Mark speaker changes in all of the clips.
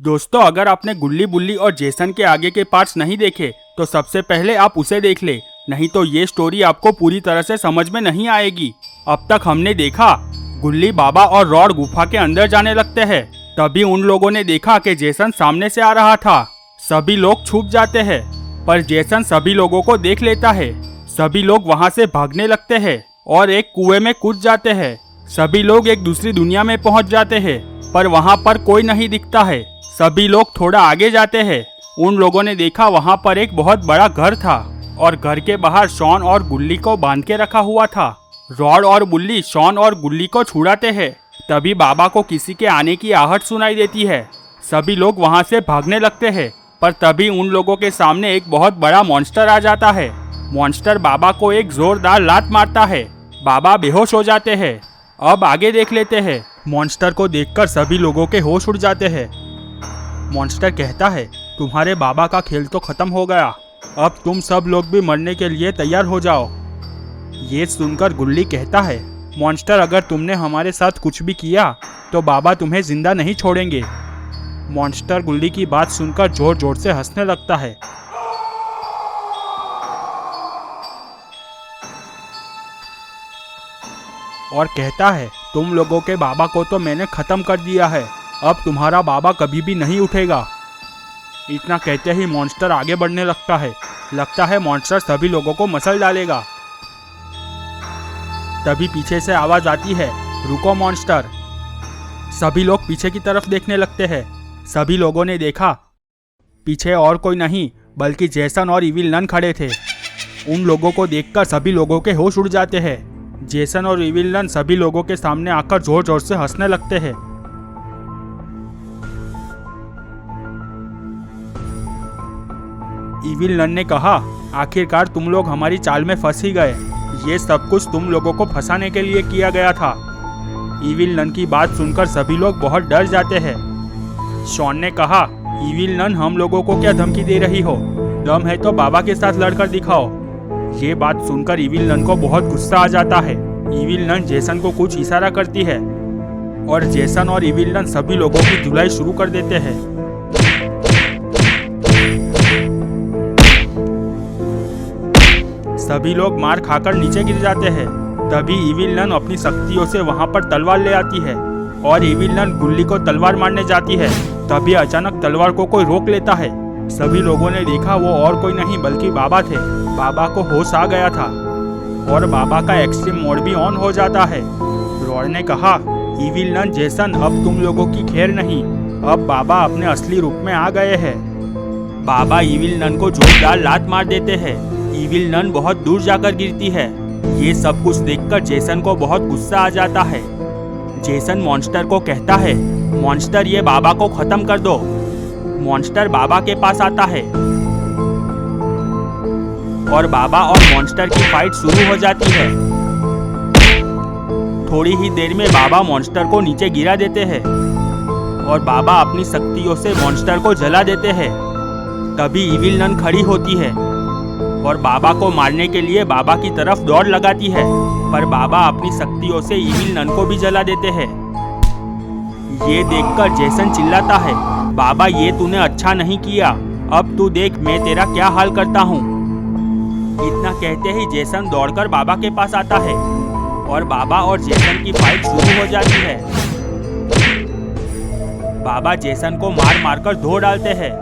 Speaker 1: दोस्तों, अगर आपने गुल्ली बुल्ली और जेसन के आगे के पार्ट्स नहीं देखे तो सबसे पहले आप उसे देख ले, नहीं तो ये स्टोरी आपको पूरी तरह से समझ में नहीं आएगी। अब तक हमने देखा गुल्ली, बाबा और रॉड गुफा के अंदर जाने लगते हैं। तभी उन लोगों ने देखा कि जेसन सामने से आ रहा था। सभी लोग छुप जाते हैं, पर जेसन सभी लोगों को देख लेता है। सभी लोग वहां से भागने लगते हैं और एक कुएं में कूद जाते हैं। सभी लोग एक दूसरी दुनिया में पहुंच जाते हैं, पर वहां पर कोई नहीं दिखता है। सभी लोग थोड़ा आगे जाते हैं। उन लोगों ने देखा वहां पर एक बहुत बड़ा घर था और घर के बाहर शॉन और गुल्ली को बांध के रखा हुआ था। रॉड और बुल्ली शॉन और गुल्ली को छुड़ाते हैं। तभी बाबा को किसी के आने की आहट सुनाई देती है। सभी लोग वहां से भागने लगते हैं, पर तभी उन लोगों के सामने एक बहुत बड़ा मॉन्स्टर आ जाता है। मॉन्स्टर बाबा को एक जोरदार लात मारता है। बाबा बेहोश हो जाते हैं। अब आगे देख लेते हैं। मॉन्स्टर को देखकर सभी लोगों के होश उड़ जाते हैं। मॉन्स्टर कहता है, तुम्हारे बाबा का खेल तो खत्म हो गया, अब तुम सब लोग भी मरने के लिए तैयार हो जाओ। ये सुनकर गुल्ली कहता है, मॉन्स्टर, अगर तुमने हमारे साथ कुछ भी किया तो बाबा तुम्हें जिंदा नहीं छोड़ेंगे। मॉन्स्टर गुल्ली की बात सुनकर जोर जोर से हंसने लगता है। और कहता है, तुम लोगों के बाबा को तो मैंने खत्म कर दिया है, अब तुम्हारा बाबा कभी भी नहीं उठेगा। इतना कहते ही मॉन्स्टर आगे बढ़ने लगता है। लगता है मॉन्स्टर सभी लोगों को मसल डालेगा। तभी पीछे से आवाज आती है, रुको मॉन्स्टर। सभी लोग पीछे की तरफ देखने लगते हैं। सभी लोगों ने देखा पीछे और कोई नहीं बल्कि जेसन और इविल नन खड़े थे। उन लोगों को देखकर सभी लोगों के होश उड़ जाते हैं। जेसन और इविल नन सभी लोगों के सामने आकर जोर जोर से हंसने लगते हैं। इविल नन ने कहा, आखिरकार तुम लोग हमारी चाल में फंस ही गए। ये सब कुछ तुम लोगों को फंसाने के लिए किया गया था। इविल नन की बात सुनकर सभी लोग बहुत डर जाते हैं। शॉन ने कहा, इविल नन, हम लोगों को क्या धमकी दे रही हो? दम है तो बाबा के साथ लड़कर दिखाओ। ये बात सुनकर इविल नन को बहुत गुस्सा आ जाता है। इविल नन जेसन को कुछ इशारा करती है और जेसन और इविल नन सभी लोगों की धुलाई शुरू कर देते हैं। सभी लोग मार खाकर नीचे गिर जाते हैं। तभी इविल नन अपनी शक्तियों से वहां पर तलवार ले आती है और इविल नन गुल्ली को तलवार मारने जाती है। तभी अचानक तलवार को कोई रोक लेता है। सभी लोगों ने देखा वो और कोई नहीं बल्कि बाबा थे। बाबा को होश आ गया था और बाबा का एक्सट्रीम मोड भी ऑन हो जाता है। रॉड ने कहा, इविल नन, जेसन, अब तुम लोगों की खैर नहीं, अब बाबा अपने असली रूप में आ गए हैं। बाबा इविल नन को जोरदार लात मार देते हैं। इविल नन बहुत दूर जाकर गिरती है। ये सब कुछ देखकर जेसन को बहुत गुस्सा आ जाता है। जेसन मॉन्स्टर को कहता है, मॉन्स्टर, ये बाबा को खत्म कर दो। मॉन्स्टर बाबा के पास आता है और बाबा और मॉन्स्टर की फाइट शुरू हो जाती है। थोड़ी ही देर में बाबा मॉन्स्टर को नीचे गिरा देते हैं और बाबा अपनी शक्तियों से मॉन्स्टर को जला देते हैं। तभी इविल नन खड़ी होती है और बाबा को मारने के लिए बाबा की तरफ दौड़ लगाती है, पर बाबा अपनी शक्तियों से इविल नन को भी जला देते हैं। ये देखकर जेसन चिल्लाता है, बाबा, ये तूने अच्छा नहीं किया, अब तू देख मैं तेरा क्या हाल करता हूँ। इतना कहते ही जेसन दौड़कर बाबा के पास आता है और बाबा और जेसन की फाइट शुरू हो जाती है। बाबा जेसन को मार मारकर धो डालते हैं।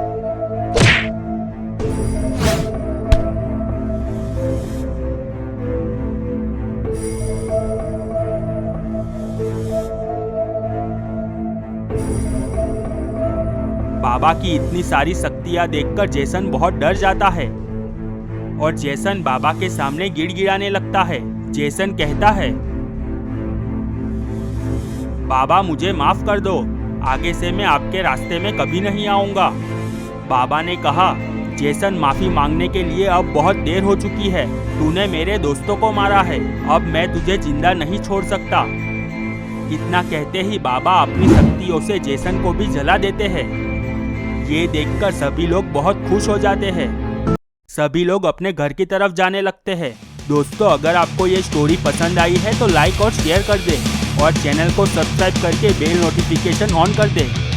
Speaker 1: बाबा की इतनी सारी शक्तियां देखकर जेसन बहुत डर जाता है और जेसन बाबा के सामने गिड़गिड़ाने लगता है। जेसन कहता है, बाबा, मुझे माफ कर दो, आगे से मैं आपके रास्ते में कभी नहीं आऊंगा। बाबा ने कहा, जेसन, माफी मांगने के लिए अब बहुत देर हो चुकी है। तूने मेरे दोस्तों को मारा है, अब मैं तुझे जिंदा नहीं छोड़ सकता। इतना कहते ही बाबा अपनी शक्तियों से जेसन को भी जला देते हैं। ये देखकर सभी लोग बहुत खुश हो जाते हैं। सभी लोग अपने घर की तरफ जाने लगते हैं। दोस्तों, अगर आपको ये स्टोरी पसंद आई है तो लाइक और शेयर कर दें और चैनल को सब्सक्राइब करके बेल नोटिफिकेशन ऑन कर दें।